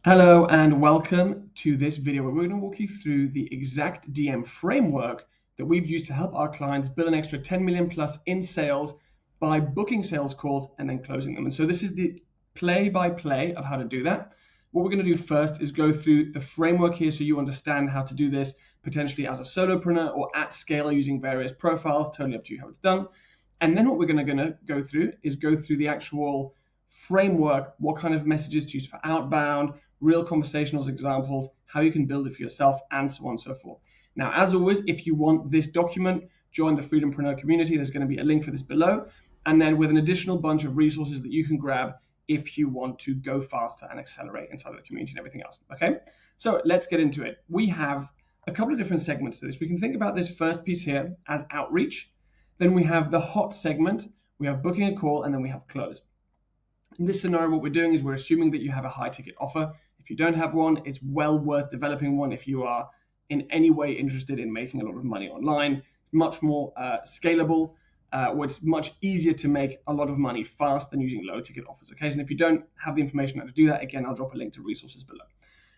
Hello and welcome to this video where we're going to walk you through the exact DM framework that we've used to help our clients build an extra 10 million plus in sales by booking sales calls and then closing them. And so this is the play-by-play of how to do that. What we're going to do first is go through the framework here so you understand how to do this potentially as a solopreneur or at scale using various profiles, totally up to you how it's done. And then what we're going to go through is go through the actual framework, what kind of messages to use for outbound, real conversational examples, how you can build it for yourself, and so on and so forth. Now, as always, if you want this document, join the Freedompreneur community. There's going to be a link for this below, and then with an additional bunch of resources that you can grab if you want to go faster and accelerate inside of the community and everything else. Okay, so let's get into it. We have a couple of different segments to this. We can think about this first piece here as outreach. Then we have the hot segment, we have booking a call, and then we have close. In this scenario, what we're doing is we're assuming that you have a high ticket offer. If you don't have one, it's well worth developing one if you are in any way interested in making a lot of money online. It's much more scalable, where it's much easier to make a lot of money fast than using low ticket offers. Okay, and if you don't have the information how to do that, again, I'll drop a link to resources below.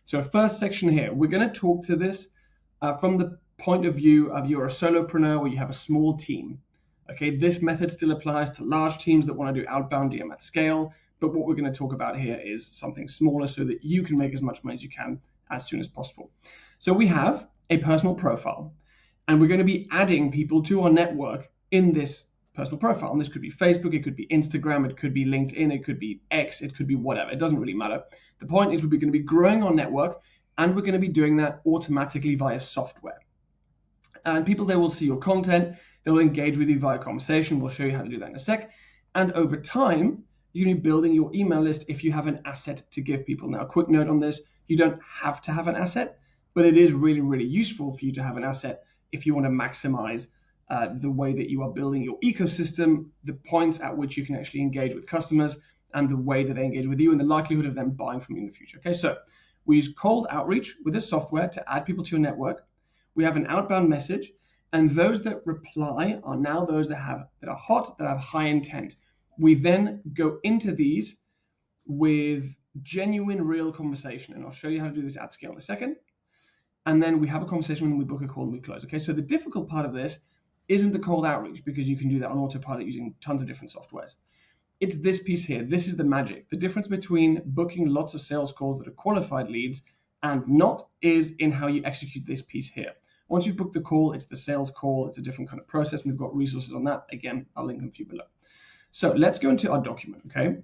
So first section here, we're going to talk to this from the point of view of you're a solopreneur or you have a small team. Okay, this method still applies to large teams that want to do outbound DM at scale. But what we're going to talk about here is something smaller so that you can make as much money as you can as soon as possible. So we have a personal profile, and we're going to be adding people to our network in this personal profile. And this could be Facebook, it could be Instagram, it could be LinkedIn, it could be X, it could be whatever. It doesn't really matter. The point is we're going to be growing our network, and we're going to be doing that automatically via software. And people there will see your content, they'll engage with you via conversation. We'll show you how to do that in a sec. And over time, you're going to be building your email list if you have an asset to give people. Now, a quick note on this, you don't have to have an asset, but it is really, really useful for you to have an asset if you want to maximize the way that you are building your ecosystem, the points at which you can actually engage with customers, and the way that they engage with you and the likelihood of them buying from you in the future. Okay, so we use cold outreach with this software to add people to your network. We have an outbound message, and those that reply are now those that are hot, that have high intent. We then go into these with genuine, real conversation, and I'll show you how to do this at scale in a second. And then we have a conversation when we book a call and we close. Okay, so the difficult part of this isn't the cold outreach because you can do that on autopilot using tons of different softwares. It's this piece here. This is the magic. The difference between booking lots of sales calls that are qualified leads and not is in how you execute this piece here. Once you've booked the call, it's the sales call. It's a different kind of process. We've got resources on that. Again, I'll link them for you below. So let's go into our document, okay?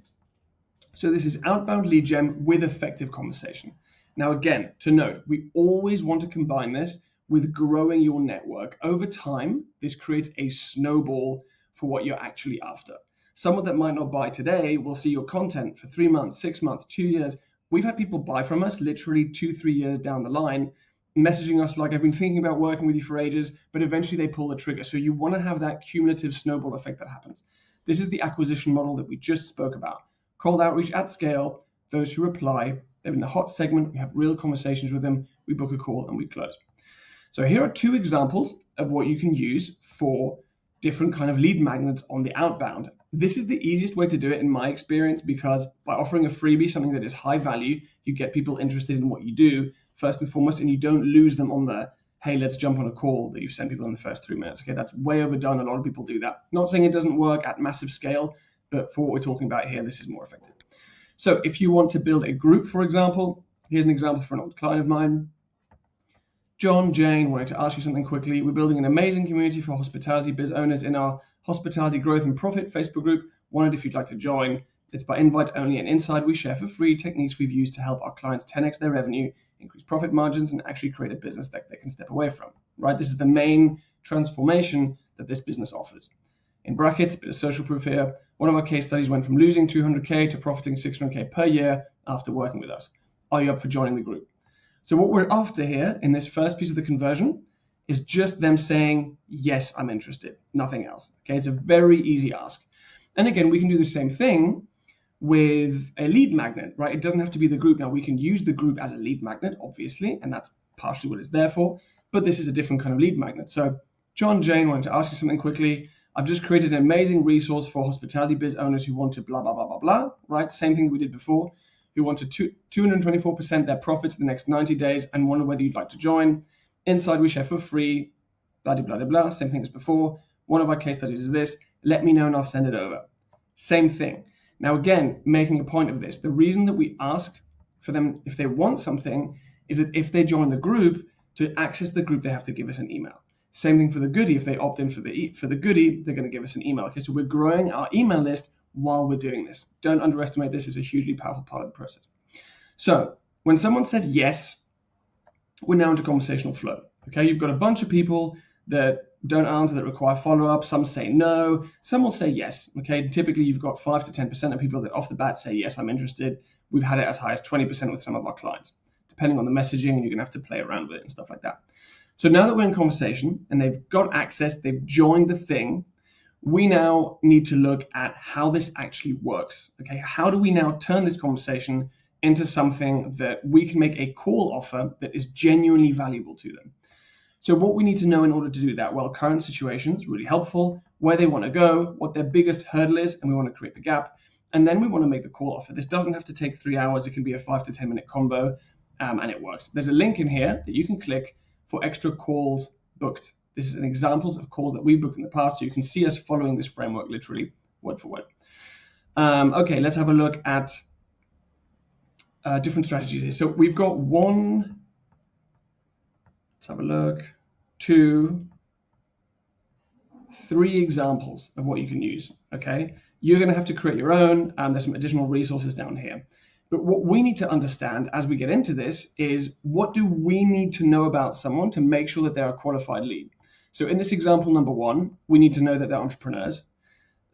So this is outbound lead gen with effective conversation. Now, again, to note, we always want to combine this with growing your network. Over time, this creates a snowball for what you're actually after. Someone that might not buy today will see your content for 3 months, 6 months, 2 years. We've had people buy from us literally 2-3 years down the line, messaging us like, I've been thinking about working with you for ages, but eventually they pull the trigger. So you want to have that cumulative snowball effect that happens. This is the acquisition model that we just spoke about. Cold outreach at scale, those who reply, they're in the hot segment, we have real conversations with them, we book a call and we close. So here are 2 examples of what you can use for different kind of lead magnets on the outbound. This is the easiest way to do it in my experience because by offering a freebie, something that is high value, you get people interested in what you do first and foremost, and you don't lose them on the hey, let's jump on a call that you've sent people in the first 3 minutes. Okay, that's way overdone. A lot of people do that. Not saying it doesn't work at massive scale, but for what we're talking about here, this is more effective. So if you want to build a group, for example, here's an example for an old client of mine. John, Jane, wanted to ask you something quickly. We're building an amazing community for hospitality biz owners in our Hospitality Growth and Profit Facebook group. Wondered if you'd like to join. It's by invite only, and inside we share for free techniques we've used to help our clients 10x their revenue, increase profit margins, and actually create a business that they can step away from, right? This is the main transformation that this business offers. In brackets, a bit of social proof here. One of our case studies went from losing 200K to profiting 600K per year after working with us. Are you up for joining the group? So what we're after here in this first piece of the conversion is just them saying, yes, I'm interested, nothing else. Okay, it's a very easy ask. And again, we can do the same thing with a lead magnet, right? It doesn't have to be the group. Now, we can use the group as a lead magnet, obviously, and that's partially what it's there for, but this is a different kind of lead magnet. So John, Jane, wanted to ask you something quickly. I've just created an amazing resource for hospitality biz owners who want to blah, blah, blah, blah, blah, right? Same thing we did before. who wanted 224% their profits in the next 90 days and wonder whether you'd like to join. Inside we share for free, blah, blah, blah, blah, same thing as before. One of our case studies is this. Let me know and I'll send it over. Same thing. Now, again, making a point of this, the reason that we ask for them if they want something is that if they join the group, to access the group, they have to give us an email. Same thing for the goodie. If they opt in for the goodie, they're going to give us an email. Okay, so we're growing our email list while we're doing this. Don't underestimate this. It's a hugely powerful part of the process. So when someone says yes, we're now into conversational flow. Okay, you've got a bunch of people that don't answer, that require follow-up. Some say no, some will say yes. Okay, typically you've got 5 to 10% of people that off the bat say yes, I'm interested. We've had it as high as 20% with some of our clients, depending on the messaging, and you're gonna have to play around with it and stuff like that. So now that we're in conversation and they've got access, they've joined the thing, we now need to look at how this actually works. Okay, how do we now turn this conversation into something that we can make a call offer that is genuinely valuable to them? So what we need to know in order to do that, well, current situations, really helpful, where they want to go, what their biggest hurdle is, and we want to create the gap. And then we want to make the call offer. This doesn't have to take 3 hours. It can be a 5 to 10 minute combo, and it works. There's a link in here that you can click for extra calls booked. This is an examples of calls that we've booked in the past, so you can see us following this framework literally word for word. Okay, let's have a look at different strategies here. So we've got one, let's have a look, 2, 3 examples of what you can use, okay? You're gonna have to create your own, there's some additional resources down here. But what we need to understand as we get into this is, what do we need to know about someone to make sure that they're a qualified lead? So in this example number 1, we need to know that they're entrepreneurs.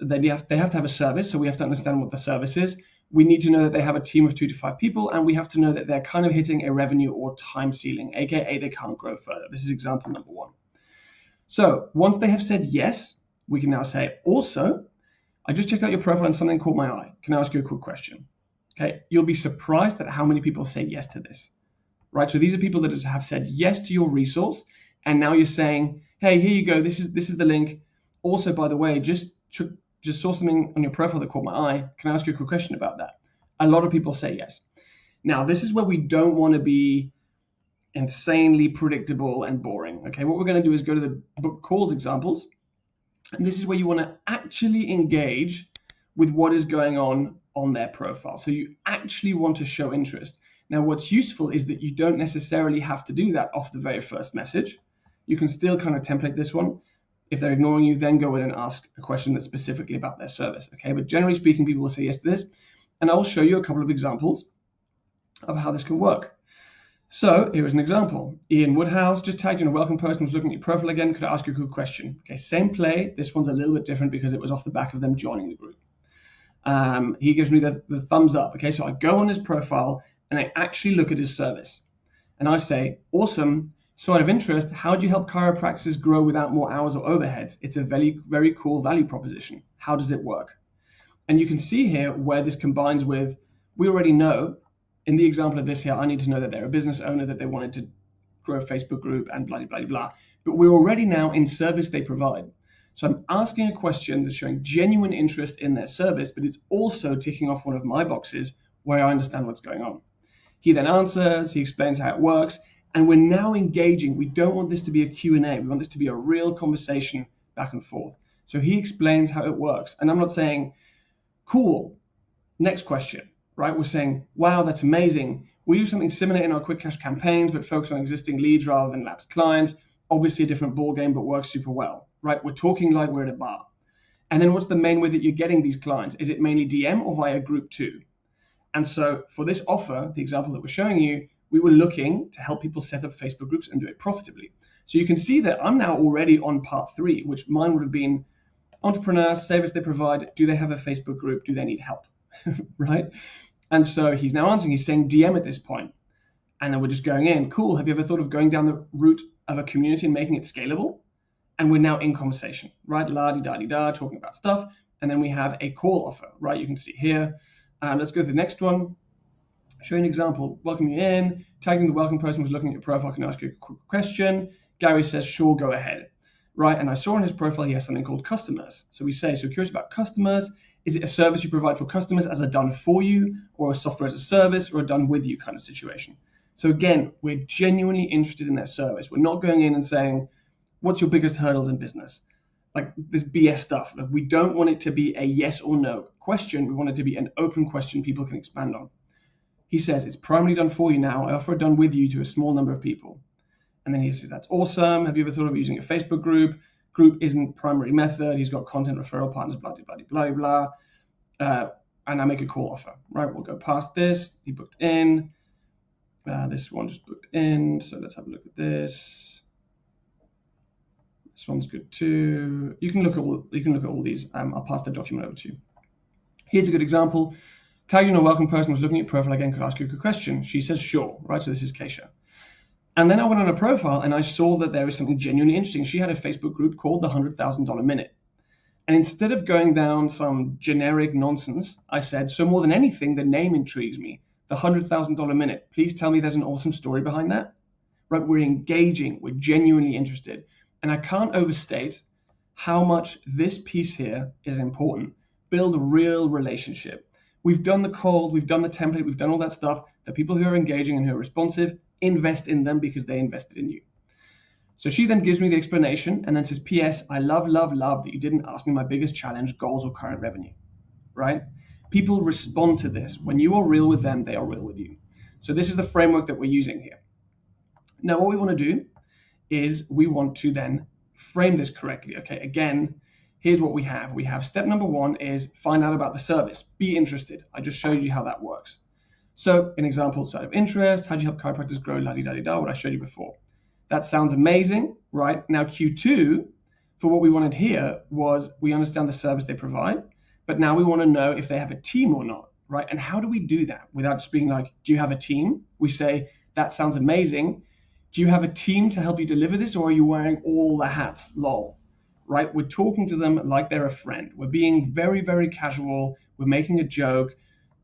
They have to have a service, so we have to understand what the service is. We need to know that they have a team of 2 to 5 people, and we have to know that they're kind of hitting a revenue or time ceiling, aka they can't grow further. This is example number 1. So once they have said yes, we can now say, also, I just checked out your profile and something caught my eye. Can I ask you a quick question? Okay, you'll be surprised at how many people say yes to this, right? So these are people that have said yes to your resource, and now you're saying, hey, here you go. This is the link. Also, by the way, just saw something on your profile that caught my eye. Can I ask you a quick question about that? A lot of people say yes. Now, this is where we don't want to be insanely predictable and boring. Okay, what we're going to do is go to the book calls examples, and this is where you want to actually engage with what is going on their profile. So you actually want to show interest. Now, what's useful is that you don't necessarily have to do that off the very first message. You can still kind of template this one. If they're ignoring you, then go in and ask a question that's specifically about their service. Okay, but generally speaking, people will say yes to this, and I'll show you a couple of examples of how this can work. So here is an example. Ian Woodhouse just tagged in a welcome post and was looking at your profile again. Could I ask you a quick question? Okay, same play. This one's a little bit different because it was off the back of them joining the group. He gives me the thumbs up. Okay, so I go on his profile and I actually look at his service. And I say, awesome. So out of interest, how do you help chiropractors grow without more hours or overheads? It's a very, very cool value proposition. How does it work? And you can see here where this combines with, we already know, in the example of this here, I need to know that they're a business owner, that they wanted to grow a Facebook group and blah, blah, blah, blah. But we're already now in service they provide. So I'm asking a question that's showing genuine interest in their service, but it's also ticking off one of my boxes where I understand what's going on. He then answers, he explains how it works, and we're now engaging. We don't want this to be a Q&A. We want this to be a real conversation back and forth. So he explains how it works. And I'm not saying, cool, next question, right? We're saying, wow, that's amazing. We do something similar in our quick cash campaigns, but focus on existing leads rather than lapsed clients. Obviously a different ball game, but works super well, right? We're talking like we're at a bar. And then what's the main way that you're getting these clients? Is it mainly DM or via group too? And so for this offer, the example that we're showing you, we were looking to help people set up Facebook groups and do it profitably. So you can see that I'm now already on part 3, which mine would have been entrepreneurs, service they provide, do they have a Facebook group, do they need help, right? And so he's now answering, he's saying DM at this point. And then we're just going in, cool, have you ever thought of going down the route of a community and making it scalable? And we're now in conversation, right? La-di-da-di-da, talking about stuff. And then we have a call offer, right? You can see here. Let's go to the next one. Show you an example. Welcome you in. Tagging the welcome person was looking at your profile. Can I ask you a quick question? Gary says, sure, go ahead. Right, and I saw on his profile he has something called customers. So we say, so curious about customers. Is it a service you provide for customers as a done for you, or a software as a service, or a done with you kind of situation? So again, we're genuinely interested in their service. We're not going in and saying, what's your biggest hurdles in business? Like this BS stuff. Like, we don't want it to be a yes or no question. We want it to be an open question people can expand on. He says, it's primarily done for you now. I offer a done with you to a small number of people. And then he says, that's awesome. Have you ever thought of using a Facebook group? Group isn't primary method. He's got content referral partners, blah, blah, blah, blah, blah. And I make a call offer, right? We'll go past this. He booked in. This one just booked in. So let's have a look at this. This one's good too. You can look at all these. I'll pass the document over to you. Here's a good example. Tagging a welcome person was looking at your profile again. Could I ask you a quick question? She says sure, right? So this is Keisha. And then I went on her profile and I saw that there was something genuinely interesting. She had a Facebook group called the $100,000 Minute. And instead of going down some generic nonsense, I said, so more than anything, the name intrigues me. The $100,000 Minute. Please tell me there's an awesome story behind that. Right? We're engaging. We're genuinely interested. And I can't overstate how much this piece here is important. Build a real relationship. We've done the call, we've done the template, we've done all that stuff. The people who are engaging and who are responsive, invest in them because they invested in you. So she then gives me the explanation and then says, P.S. I love that you didn't ask me my biggest challenge, goals or current revenue, right? People respond to this. When you are real with them, they are real with you. So this is the framework that we're using here. Now, what we want to do is we want to then frame this correctly. Okay, again, here's what we have. We have step number one is find out about the service. Be interested. I just showed you how that works. So an example, side of interest, how do you help chiropractors grow, la-di-da-di-da, what I showed you before. That sounds amazing, right? Now Q2, for what we wanted here was we understand the service they provide, but now we want to know if they have a team or not, right? And how do we do that without just being like, do you have a team? We say, that sounds amazing. Do you have a team to help you deliver this, or are you wearing all the hats? Lol, right? We're talking to them like they're a friend. We're being very, very casual. We're making a joke.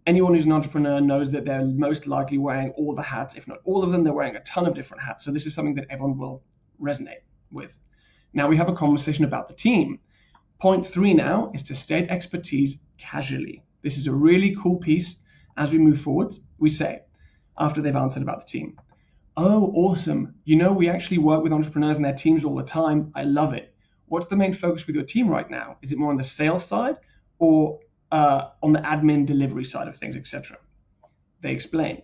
Anyone who's an entrepreneur knows that they're most likely wearing all the hats. If not all of them, they're wearing a ton of different hats. So this is something that everyone will resonate with. Now we have a conversation about the team. Point 3 now is to state expertise casually. This is a really cool piece. As we move forward, we say, after they've answered about the team, oh, awesome. You know, we actually work with entrepreneurs and their teams all the time. I love it. What's the main focus with your team right now? Is it more on the sales side or on the admin delivery side of things, etc.? They explain.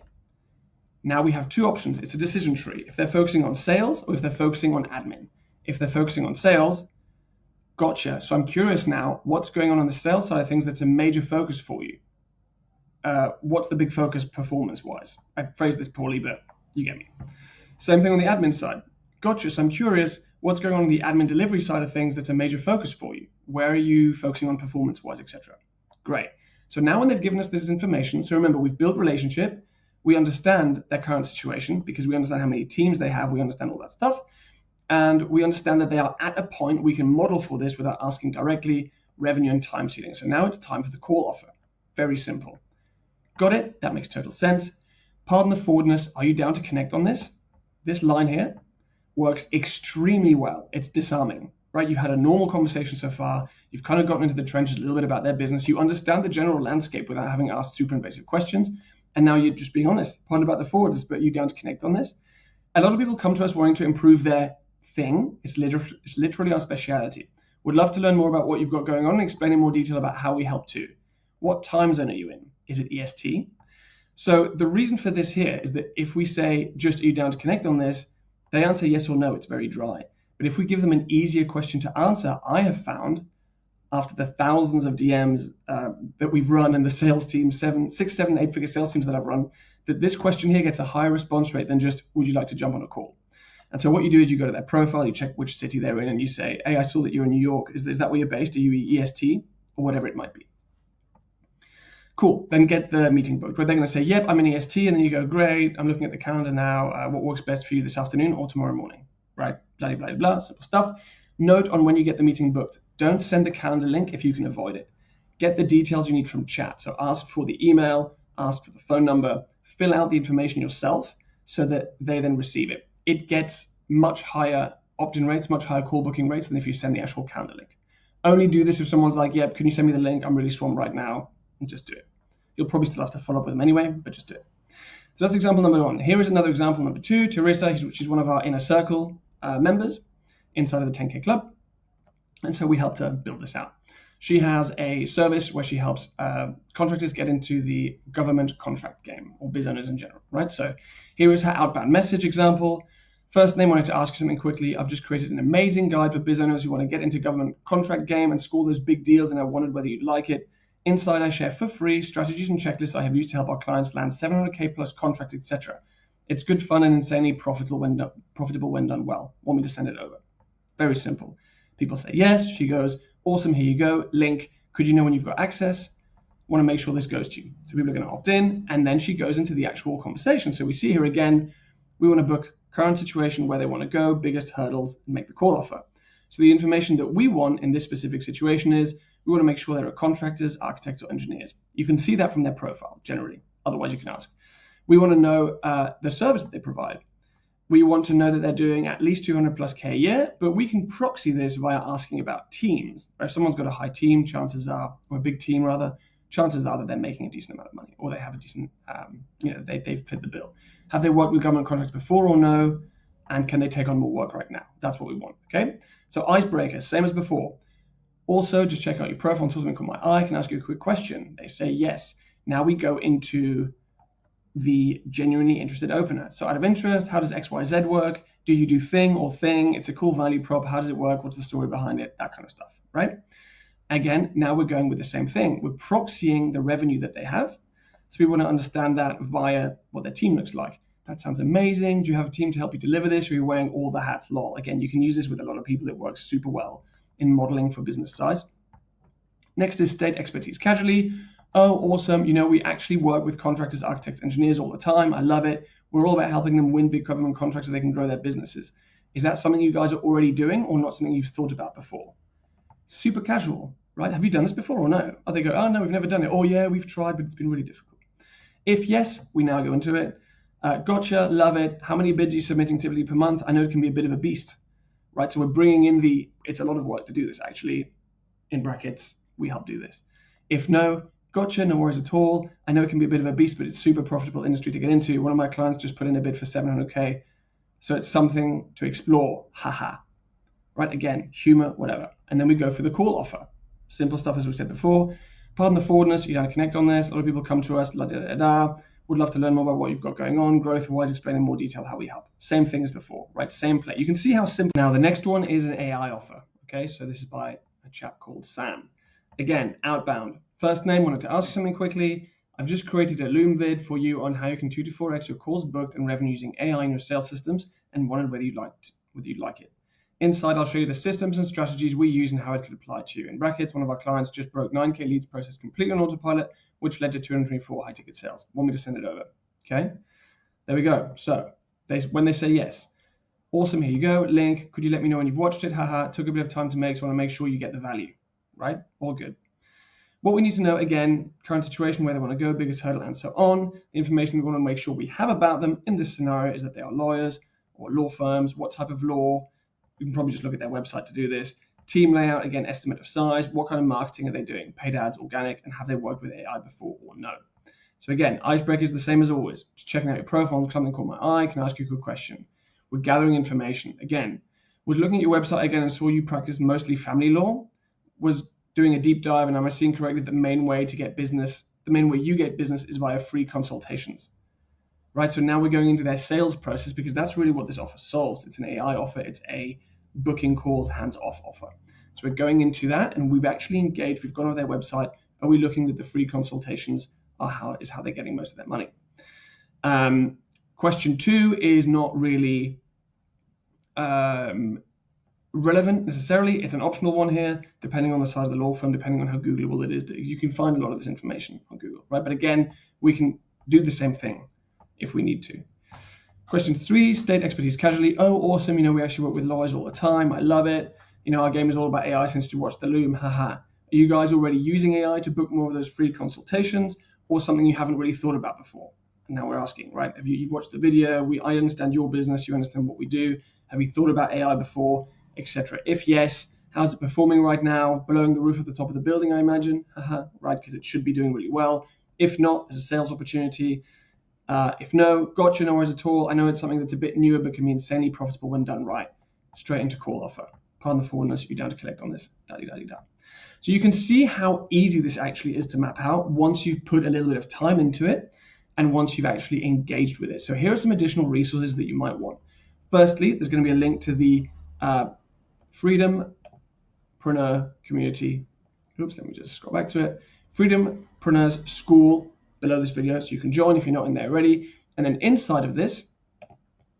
Now we have two options. It's a decision tree. If they're focusing on sales or if they're focusing on admin. If they're focusing on sales, gotcha. So I'm curious now, what's going on the sales side of things that's a major focus for you? What's the big focus performance-wise? I phrased this poorly, but you get me. Same thing on the admin side. Gotcha. So I'm curious, what's going on the admin delivery side of things that's a major focus for you? Where are you focusing on performance-wise, etc.? Great. So now when they've given us this information, so remember, we've built relationship. We understand their current situation because we understand how many teams they have. We understand all that stuff. And we understand that they are at a point we can model for this without asking directly revenue and time ceiling. So now it's time for the call offer. Very simple. Got it? That makes total sense. Pardon the forwardness. Are you down to connect on this? This line here works extremely well. It's disarming, right? You've had a normal conversation so far. You've kind of gotten into the trenches a little bit about their business. You understand the general landscape without having asked super invasive questions. And now you're just being honest. Pardon about the forwardness, but are you down to connect on this? A lot of people come to us wanting to improve their thing. It's literally our speciality. Would love to learn more about what you've got going on and explain in more detail about how we help too. What time zone are you in? Is it EST? So the reason for this here is that if we say, just are you down to connect on this? They answer yes or no, it's very dry. But if we give them an easier question to answer, I have found after the thousands of DMs that we've run and the sales team, 6, 7, 8-figure sales teams that I've run, that this question here gets a higher response rate than just, would you like to jump on a call? And so what you do is you go to their profile, you check which city they're in, and you say, hey, I saw that you're in New York. Is that where you're based? Are you EST? Or whatever it might be. Cool, then get the meeting booked. Right? They're going to say, yep, I'm in EST. And then you go, great, I'm looking at the calendar now. What works best for you this afternoon or tomorrow morning? Right? Blah, blah, blah, simple stuff. Note on when you get the meeting booked. Don't send the calendar link if you can avoid it. Get the details you need from chat. So ask for the email, ask for the phone number, fill out the information yourself so that they then receive it. It gets much higher opt-in rates, much higher call booking rates than if you send the actual calendar link. Only do this if someone's like, yep, can you send me the link? I'm really swamped right now. And just do it. You'll probably still have to follow up with them anyway, but just do it. So that's example number 1. Here is another example number 2. Teresa, she's one of our inner circle members inside of the 10K club. And so we helped her build this out. She has a service where she helps contractors get into the government contract game, or biz owners in general, right? So here is her outbound message example. First name, wanted to ask you something quickly. I've just created an amazing guide for biz owners who want to get into government contract game and score those big deals, and I wondered whether you'd like it. Inside, I share for free strategies and checklists I have used to help our clients land 700K plus contracts, etc. It's good fun and insanely profitable when done well. Want me to send it over? Very simple. People say yes. She goes, awesome, here you go. Link. Could you know when you've got access? Want to make sure this goes to you. So people are going to opt in, and then she goes into the actual conversation. So we see here again, we want to book current situation, where they want to go, biggest hurdles, and make the call offer. So the information that we want in this specific situation is we want to make sure there are contractors, architects, or engineers. You can see that from their profile generally. Otherwise, you can ask. We want to know the service that they provide. We want to know that they're doing at least 200 plus K a year, but we can proxy this via asking about teams. If someone's got a high team, chances are, or a big team rather, chances are that they're making a decent amount of money, or they have a decent, they've fit the bill. Have they worked with government contracts before or no? And can they take on more work right now? That's what we want, okay? So icebreakers, same as before. Also, just check out your profile until something caught my eye. Can I ask you a quick question? They say yes. Now we go into the genuinely interested opener. So out of interest, how does XYZ work? Do you do thing or thing? It's a cool value prop. How does it work? What's the story behind it? That kind of stuff, right? Again, now we're going with the same thing. We're proxying the revenue that they have. So we want to understand that via what their team looks like. That sounds amazing. Do you have a team to help you deliver this? Or are you wearing all the hats? Lol. Again, you can use this with a lot of people. It works super well in modeling for business size. Next is state expertise casually. Oh, awesome. We actually work with contractors, architects, engineers all the time. I love it. We're all about helping them win big government contracts so they can grow their businesses. Is that something you guys are already doing or not something you've thought about before? Super casual, right? Have you done this before or no? Or they go, oh, no, we've never done it. Oh, yeah, we've tried, but it's been really difficult. If yes, we now go into it. Gotcha, love it. How many bids are you submitting typically per month? I know it can be a bit of a beast, right? So we're bringing in it's a lot of work to do this actually. In brackets, we help do this. If no, gotcha, no worries at all. I know it can be a bit of a beast, but it's super profitable industry to get into. One of my clients just put in a bid for 700K. So it's something to explore, haha. Right, again, humor, whatever. And then we go for the call offer. Simple stuff as we said before. Pardon the forwardness, you don't connect on this. A lot of people come to us, would love to learn more about what you've got going on, growth-wise, explain in more detail how we help. Same thing as before, right? Same play. You can see how simple. Now, the next one is an AI offer. Okay, so this is by a chap called Sam. Again, outbound. First name, wanted to ask you something quickly. I've just created a Loom vid for you on how you can 2 to 4x your calls booked and revenue using AI in your sales systems, and wondered whether you'd like it. Inside, I'll show you the systems and strategies we use and how it could apply to you. In brackets, one of our clients just broke 9K leads processed completely on autopilot, which led to 224 high-ticket sales. Want me to send it over? Okay, there we go. So when they say yes, awesome, here you go, link. Could you let me know when you've watched it? Haha, it took a bit of time to make, so I want to make sure you get the value, right? All good. What we need to know, again, current situation, where they want to go, biggest hurdle, and so on. The information we want to make sure we have about them in this scenario is that they are lawyers or law firms, what type of law. You can probably just look at their website to do this. Team layout, again, estimate of size. What kind of marketing are they doing? Paid ads, organic, and have they worked with AI before or no? So again, icebreaker is the same as always. Just checking out your profile, something caught my eye. Can I ask you a quick question? We're gathering information. Again, was looking at your website again and saw you practice mostly family law. Was doing a deep dive, and am I seeing correctly the main way you get business is via free consultations, right? So now we're going into their sales process because that's really what this offer solves. It's an AI offer. It's a booking calls hands-off offer. So we're going into that, and we've actually engaged. We've gone over their website. Are we looking at the free consultations? How they're getting most of their money? Question 2 is not really relevant necessarily. It's an optional one here, depending on the size of the law firm, depending on how Googleable it is. You can find a lot of this information on Google, right? But again, we can do the same thing if we need to. Question 3, state expertise casually. Oh, awesome. We actually work with lawyers all the time. I love it. Our game is all about AI since you watched the Loom. Haha. Are you guys already using AI to book more of those free consultations, or something you haven't really thought about before? And now we're asking, right? You've watched the video. I understand your business. You understand what we do. Have you thought about AI before, etc.? If yes, How's it performing right now? Blowing the roof at the top of the building, I imagine, right? Because it should be doing really well. If not, there's a sales opportunity. If no, gotcha, no worries at all. I know it's something that's a bit newer, but can be insanely profitable when done right. Straight into call offer. Pardon the forwardness, you'll be down to collect on this. Da-di-da-di-da. So you can see how easy this actually is to map out once you've put a little bit of time into it and once you've actually engaged with it. So here are some additional resources that you might want. Firstly, there's going to be a link to the Freedompreneur community. Oops, let me just scroll back to it. Freedompreneurs School below this video, so you can join if you're not in there already. And then inside of this,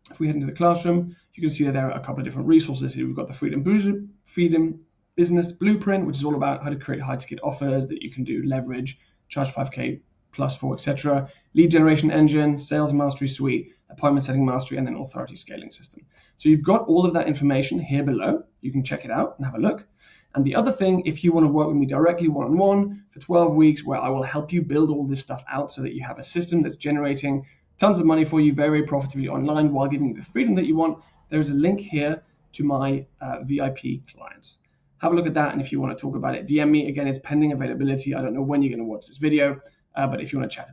if we head into the classroom, you can see that there are a couple of different resources here. We've got the Freedom Business Blueprint, which is all about how to create high-ticket offers that you can do, leverage, charge 5K plus for, etc. Lead generation engine, sales mastery suite, appointment setting mastery, and then authority scaling system. So you've got all of that information here below. You can check it out and have a look. And the other thing, if you want to work with me directly one-on-one for 12 weeks, where I will help you build all this stuff out so that you have a system that's generating tons of money for you very profitably online while giving you the freedom that you want, there is a link here to my VIP clients. Have a look at that, and if you want to talk about it, DM me. Again, it's pending availability. I don't know when you're going to watch this video, but if you want to chat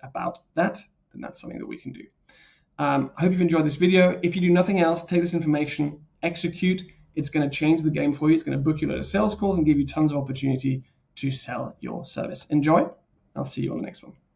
about that, then that's something that we can do. I hope you've enjoyed this video. If you do nothing else, take this information, execute. It's going to change the game for you. It's going to book you a lot of sales calls and give you tons of opportunity to sell your service. Enjoy. I'll see you on the next one.